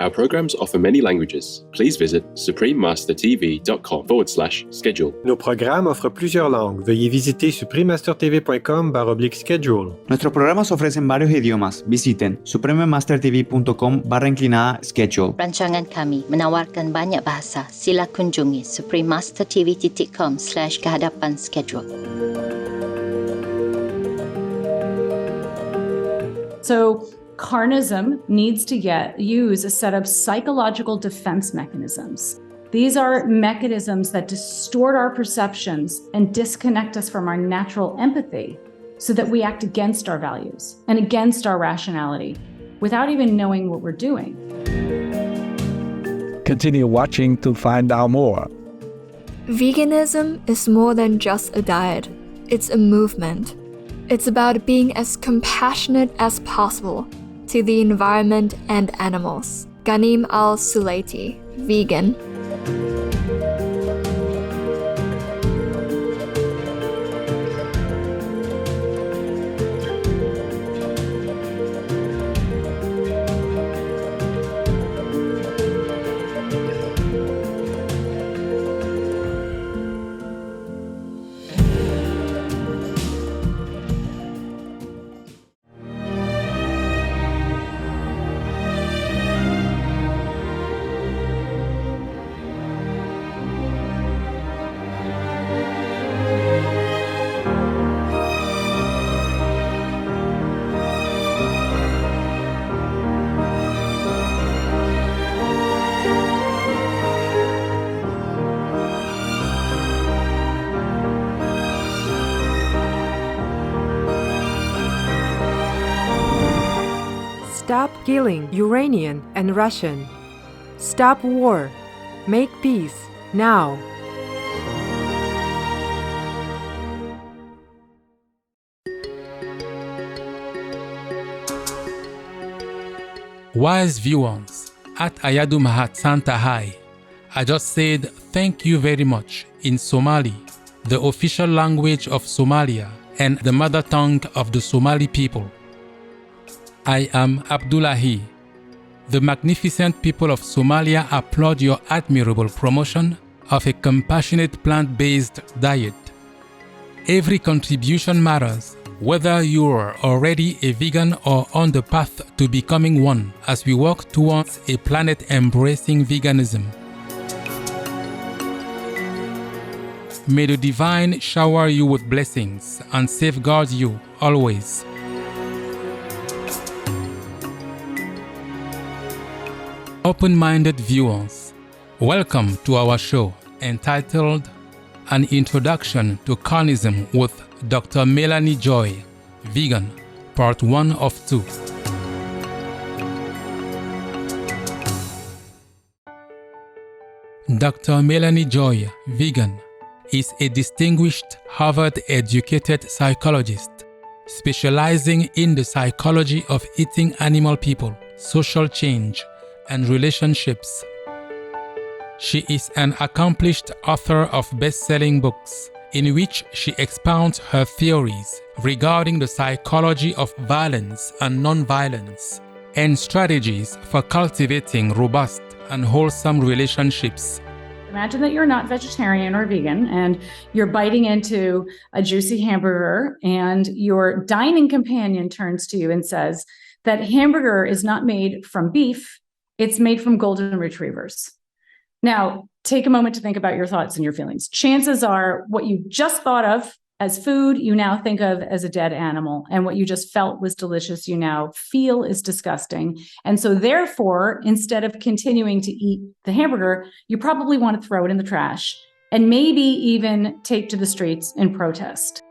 Our programs offer many languages. Please visit suprememastertv.com/schedule. Nos programas offrent plusieurs langues. Veuillez visiter suprememastertv.com/schedule. Nuestros programas ofrecen varios idiomas. Visiten suprememastertv.com/schedule. Rancangan kami menawarkan banyak bahasa. Sila kunjungi suprememastertv.com/kehadapan schedule. So Carnism needs to use a set of psychological defense mechanisms. These are mechanisms that distort our perceptions and disconnect us from our natural empathy so that we act against our values and against our rationality without even knowing what we're doing. Continue watching to find out more. Veganism is more than just a diet. It's a movement. It's about being as compassionate as possible to the environment and animals. Ghanim Al-Sulaiti, vegan. Stop killing Ukrainian and Russian. Stop war. Make peace now. Wise viewers, at Ayadu Mahat Santa Hai, I just said thank you very much in Somali, the official language of Somalia and the mother tongue of the Somali people. I am Abdullahi. The magnificent people of Somalia applaud your admirable promotion of a compassionate plant-based diet. Every contribution matters, whether you're already a vegan or on the path to becoming one, as we work towards a planet-embracing veganism. May the divine shower you with blessings and safeguard you always. Open-minded viewers, welcome to our show entitled An Introduction to Carnism with Dr. Melanie Joy, Vegan, Part 1 of 2. Dr. Melanie Joy, Vegan, is a distinguished Harvard-educated psychologist specializing in the psychology of eating animal people, social change, and relationships. She is an accomplished author of best-selling books in which she expounds her theories regarding the psychology of violence and non-violence and strategies for cultivating robust and wholesome relationships. Imagine that you're not vegetarian or vegan and you're biting into a juicy hamburger and your dining companion turns to you and says that hamburger is not made from beef, it's made from golden retrievers. Now, take a moment to think about your thoughts and your feelings. Chances are what you just thought of as food, you now think of as a dead animal. And what you just felt was delicious, you now feel is disgusting. And so therefore, instead of continuing to eat the hamburger, you probably want to throw it in the trash and maybe even take to the streets in protest.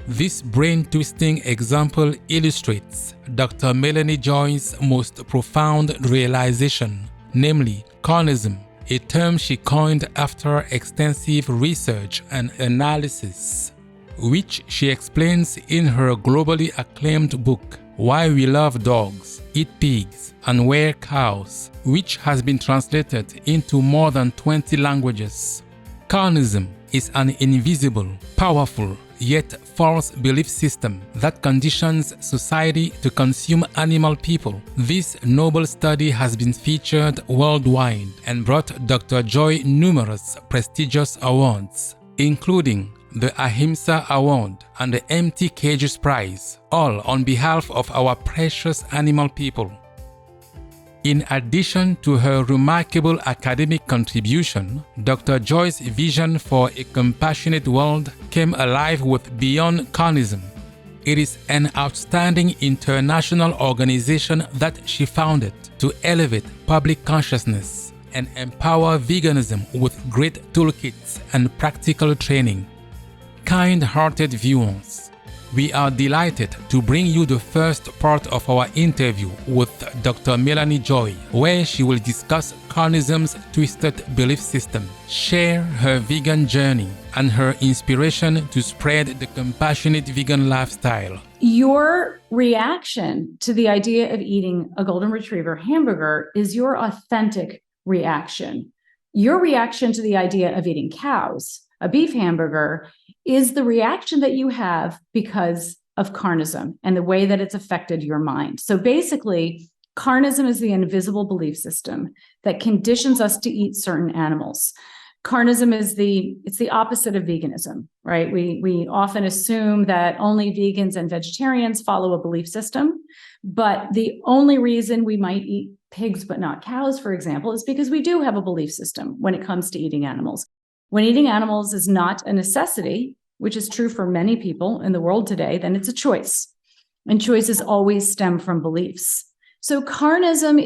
This brain-twisting example illustrates Dr. Melanie Joy's most profound realization, namely carnism, a term she coined after extensive research and analysis, which she explains in her globally acclaimed book, Why We Love Dogs, Eat Pigs, and Wear Cows, which has been translated into more than 20 languages. Carnism is an invisible, powerful, yet false belief system that conditions society to consume animal people. This noble study has been featured worldwide and brought Dr. Joy numerous prestigious awards, including the Ahimsa Award and the Empty Cages Prize, all on behalf of our precious animal people. In addition to her remarkable academic contribution, Dr. Joy's vision for a compassionate world came alive with Beyond Carnism. It is an outstanding international organization that she founded to elevate public consciousness and empower veganism with great toolkits and practical training. Kind-hearted viewers, we are delighted to bring you the first part of our interview with Dr. Melanie Joy, where she will discuss Carnism's twisted belief system, share her vegan journey, and her inspiration to spread the compassionate vegan lifestyle. Your reaction to the idea of eating a golden retriever hamburger is your authentic reaction. Your reaction to the idea of eating cows, a beef hamburger, is the reaction that you have because of Carnism and the way that it's affected your mind. So basically, Carnism is the invisible belief system that conditions us to eat certain animals. Carnism is the opposite of veganism, right? We often assume that only vegans and vegetarians follow a belief system, but the only reason we might eat pigs but not cows, for example, is because we do have a belief system when it comes to eating animals. When eating animals is not a necessity, which is true for many people in the world today, then it's a choice. And choices always stem from beliefs. So Carnism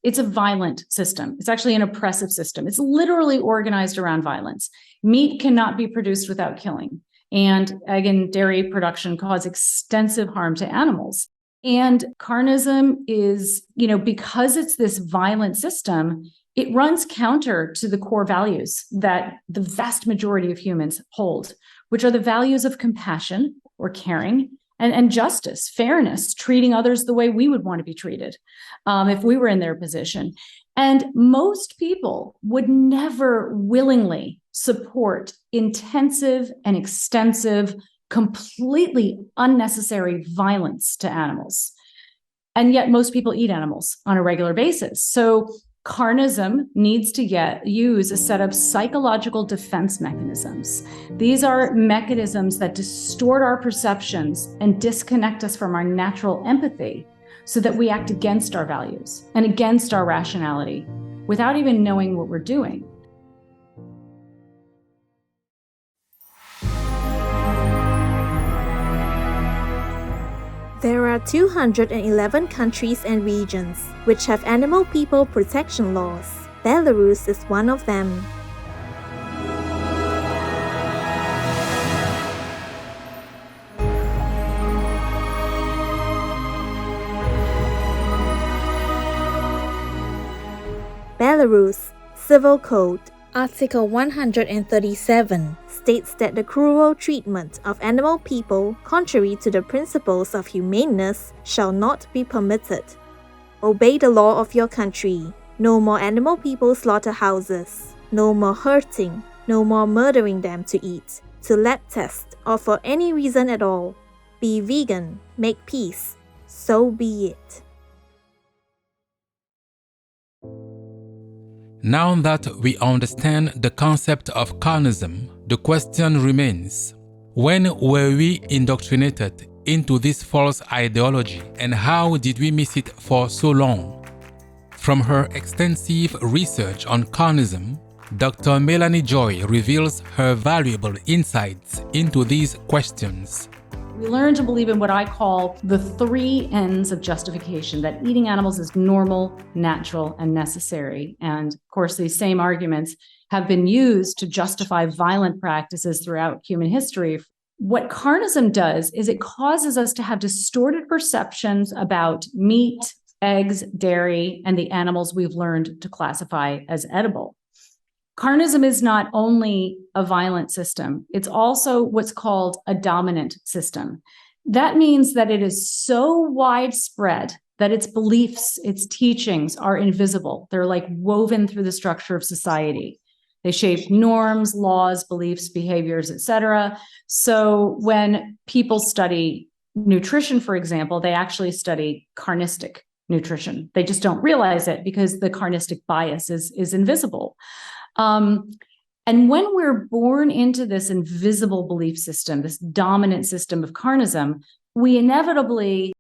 it's a violent system. It's actually an oppressive system. It's literally organized around violence. Meat cannot be produced without killing. And again, dairy production causes extensive harm to animals. And Carnism is, because it's this violent system, it runs counter to the core values that the vast majority of humans hold, which are the values of compassion or caring and justice, fairness, treating others the way we would want to be treated if we were in their position. And most people would never willingly support intensive and extensive, completely unnecessary violence to animals. And yet most people eat animals on a regular basis. So Carnism needs to use a set of psychological defense mechanisms. These are mechanisms that distort our perceptions and disconnect us from our natural empathy so that we act against our values and against our rationality without even knowing what we're doing. There are 211 countries and regions which have animal people protection laws. Belarus is one of them. Belarus Civil Code Article 137 states that the cruel treatment of animal people, contrary to the principles of humaneness, shall not be permitted. Obey the law of your country. No more animal people slaughterhouses. No more hurting. No more murdering them to eat, to lab test, or for any reason at all. Be vegan. Make peace. So be it. Now that we understand the concept of Carnism, the question remains: when were we indoctrinated into this false ideology, and how did we miss it for so long? From her extensive research on Carnism, Dr. Melanie Joy reveals her valuable insights into these questions. We learn to believe in what I call the 3 ends of justification, that eating animals is normal, natural, and necessary. And of course, these same arguments have been used to justify violent practices throughout human history. What Carnism does is it causes us to have distorted perceptions about meat, eggs, dairy, and the animals we've learned to classify as edible. Carnism is not only a violent system, it's also what's called a dominant system. That means that it is so widespread that its beliefs, its teachings are invisible. They're like woven through the structure of society. They shape norms, laws, beliefs, behaviors, etc. So when people study nutrition, for example, they actually study carnistic nutrition. They just don't realize it because the carnistic bias is invisible. And when we're born into this invisible belief system, this dominant system of carnism, we inevitably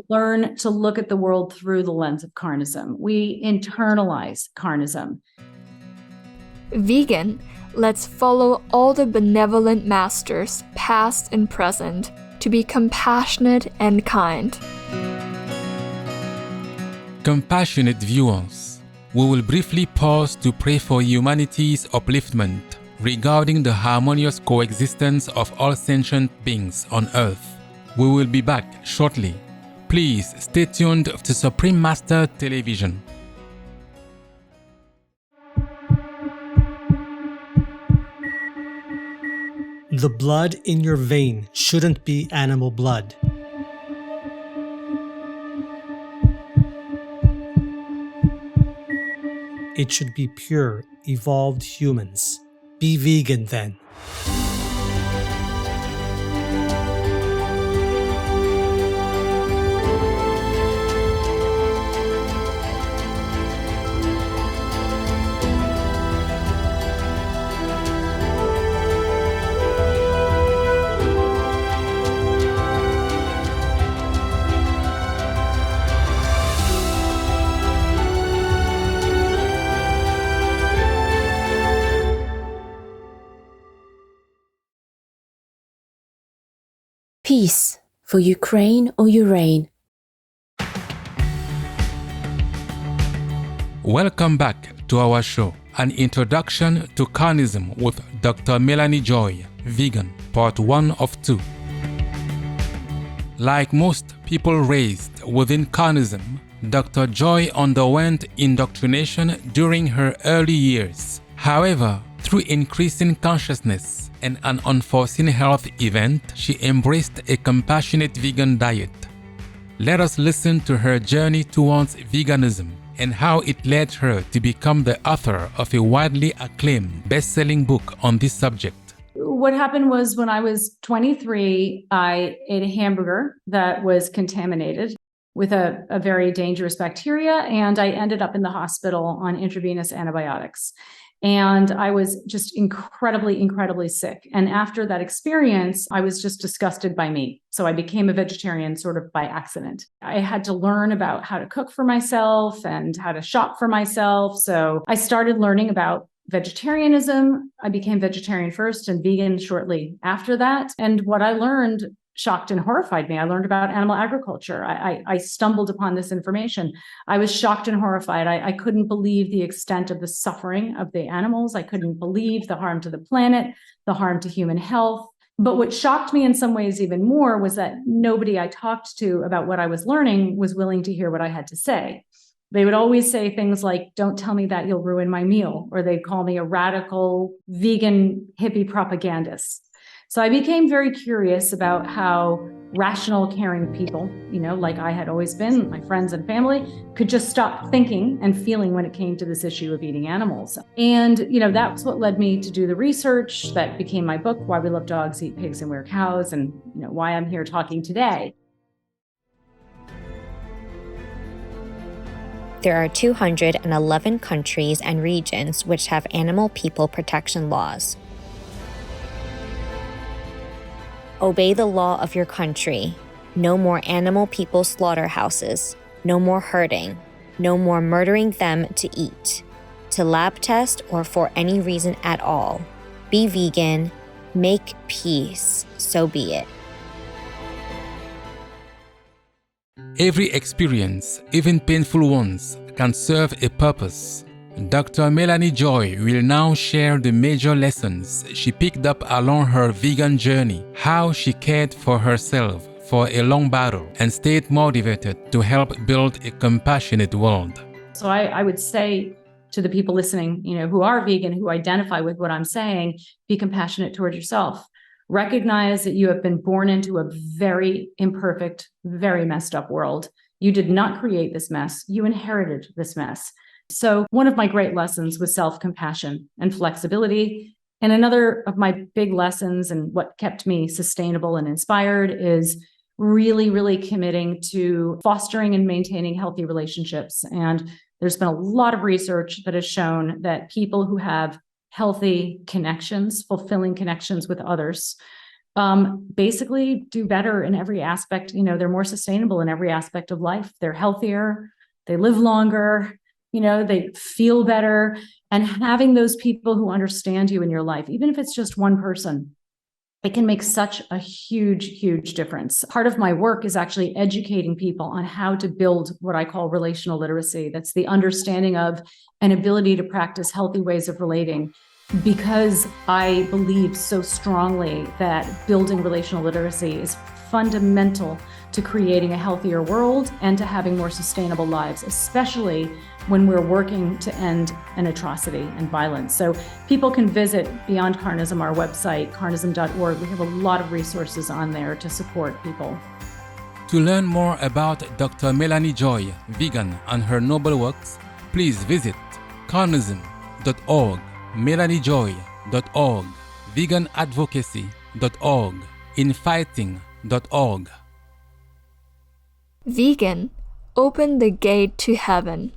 learn to look at the world through the lens of carnism. We internalize carnism. Vegan, let's follow all the benevolent masters, past and present, to be compassionate and kind. Compassionate viewers, we will briefly pause to pray for humanity's upliftment regarding the harmonious coexistence of all sentient beings on Earth. We will be back shortly. Please stay tuned to Supreme Master Television. The blood in your vein shouldn't be animal blood. It should be pure, evolved humans. Be vegan then. Peace for Ukraine or Urane. Welcome back to our show, an introduction to Carnism with Dr. Melanie Joy, vegan, part 1 of 2. Like most people raised within Carnism, Dr. Joy underwent indoctrination during her early years. However, through increasing consciousness and an unforeseen health event, she embraced a compassionate vegan diet. Let us listen to her journey towards veganism and how it led her to become the author of a widely acclaimed best-selling book on this subject. What happened was when I was 23, I ate a hamburger that was contaminated with a very dangerous bacteria, and I ended up in the hospital on intravenous antibiotics. And I was just incredibly sick. And after that experience, I was just disgusted by meat. So I became a vegetarian sort of by accident. I had to learn about how to cook for myself and how to shop for myself. So I started learning about vegetarianism. I became vegetarian first and vegan shortly after that. And what I learned shocked and horrified me. I learned about animal agriculture. I stumbled upon this information. I was shocked and horrified. I couldn't believe the extent of the suffering of the animals. I couldn't believe the harm to the planet, the harm to human health. But what shocked me in some ways even more was that nobody I talked to about what I was learning was willing to hear what I had to say. They would always say things like, "Don't tell me that, you'll ruin my meal," or they'd call me a radical vegan hippie propagandist. So I became very curious about how rational, caring people, like I had always been, my friends and family, could just stop thinking and feeling when it came to this issue of eating animals. And, that's what led me to do the research that became my book, Why We Love Dogs, Eat Pigs, and Wear Cows, and, why I'm here talking today. There are 211 countries and regions which have animal people protection laws. Obey the law of your country. No more animal people slaughterhouses. No more hurting. No more murdering them to eat, to lab test, or for any reason at all. Be vegan. Make peace. So be it. Every experience, even painful ones, can serve a purpose. Dr. Melanie Joy will now share the major lessons she picked up along her vegan journey, how she cared for herself for a long battle and stayed motivated to help build a compassionate world. So I would say to the people listening, who are vegan, who identify with what I'm saying, be compassionate toward yourself. Recognize that you have been born into a very imperfect, very messed up world. You did not create this mess. You inherited this mess. So one of my great lessons was self-compassion and flexibility. And another of my big lessons and what kept me sustainable and inspired is really, really committing to fostering and maintaining healthy relationships. And there's been a lot of research that has shown that people who have healthy connections, fulfilling connections with others, basically do better in every aspect. They're more sustainable in every aspect of life. They're healthier, they live longer, they feel better. And having those people who understand you in your life, even if it's just one person, it can make such a huge, huge difference. Part of my work is actually educating people on how to build what I call relational literacy. That's the understanding of an ability to practice healthy ways of relating, because I believe so strongly that building relational literacy is fundamental to creating a healthier world and to having more sustainable lives, especially when we're working to end an atrocity and violence. So people can visit Beyond Carnism, our website, carnism.org. We have a lot of resources on there to support people. To learn more about Dr. Melanie Joy, vegan, and her noble works, please visit carnism.org, melaniejoy.org, veganadvocacy.org, infighting.org. Vegan, open the gate to heaven.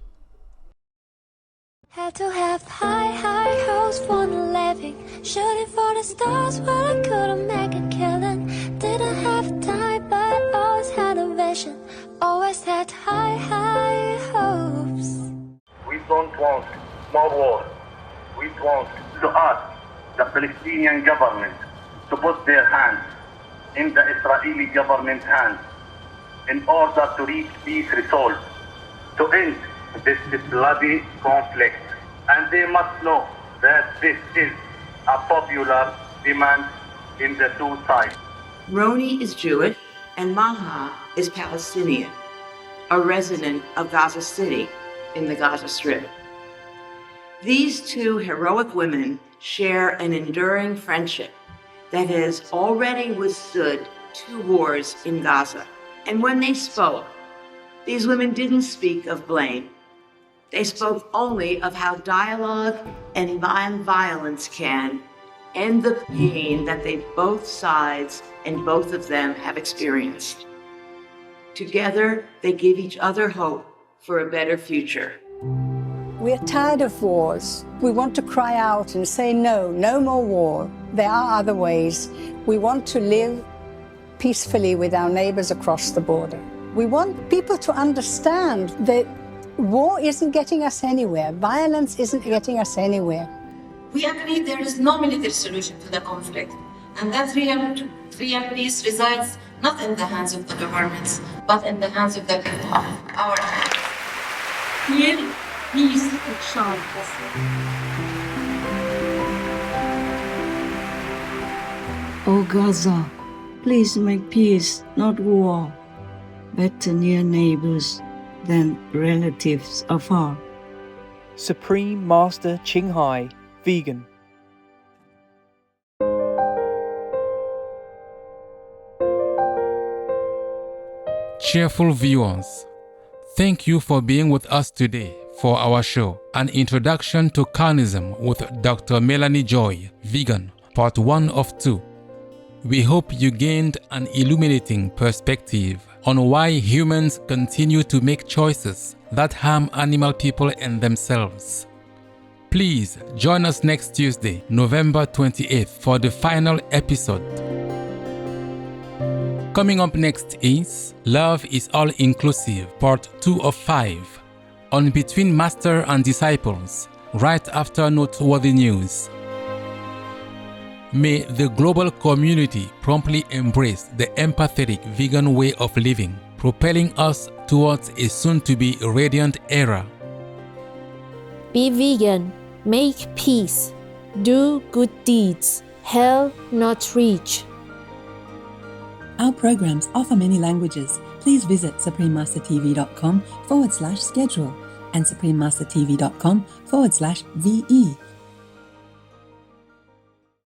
Had to have high hopes for the living, shooting for the stars, but I couldn't make a killing. Didn't have time, but always had a vision, always had high hopes. We don't want more war. We want to ask the Palestinian government to put their hands in the Israeli government's hands in order to reach peace resolve, to end this bloody conflict. And they must know that this is a popular demand in the two sides. Roni is Jewish and Maha is Palestinian, a resident of Gaza City in the Gaza Strip. These two heroic women share an enduring friendship that has already withstood 2 wars in Gaza. And when they spoke, these women didn't speak of blame. They spoke only of how dialogue and violence can end the pain that both sides and both of them have experienced. Together, they give each other hope for a better future. We're tired of wars. We want to cry out and say no more war. There are other ways. We want to live peacefully with our neighbors across the border. We want people to understand that war isn't getting us anywhere. Violence isn't getting us anywhere. We agree there is no military solution to the conflict, and that real peace resides not in the hands of the governments, but in the hands of the people, our hands. Here, peace shall possible. Oh Gaza, please make peace, not war. Better near neighbors than relatives afar. Supreme Master Ching Hai, vegan. Cheerful viewers, thank you for being with us today for our show, An Introduction to Carnism with Dr. Melanie Joy, vegan, part 1 of 2. We hope you gained an illuminating perspective on why humans continue to make choices that harm animal people and themselves. Please join us next Tuesday, November 28th, for the final episode. Coming up next is Love is All Inclusive, part 2 of 5, on Between Master and Disciples, right after noteworthy news. May the global community promptly embrace the empathetic vegan way of living, propelling us towards a soon-to-be radiant era. Be vegan, make peace, do good deeds, hell not reach. Our programs offer many languages. Please visit suprememastertv.com/schedule and suprememastertv.com/VE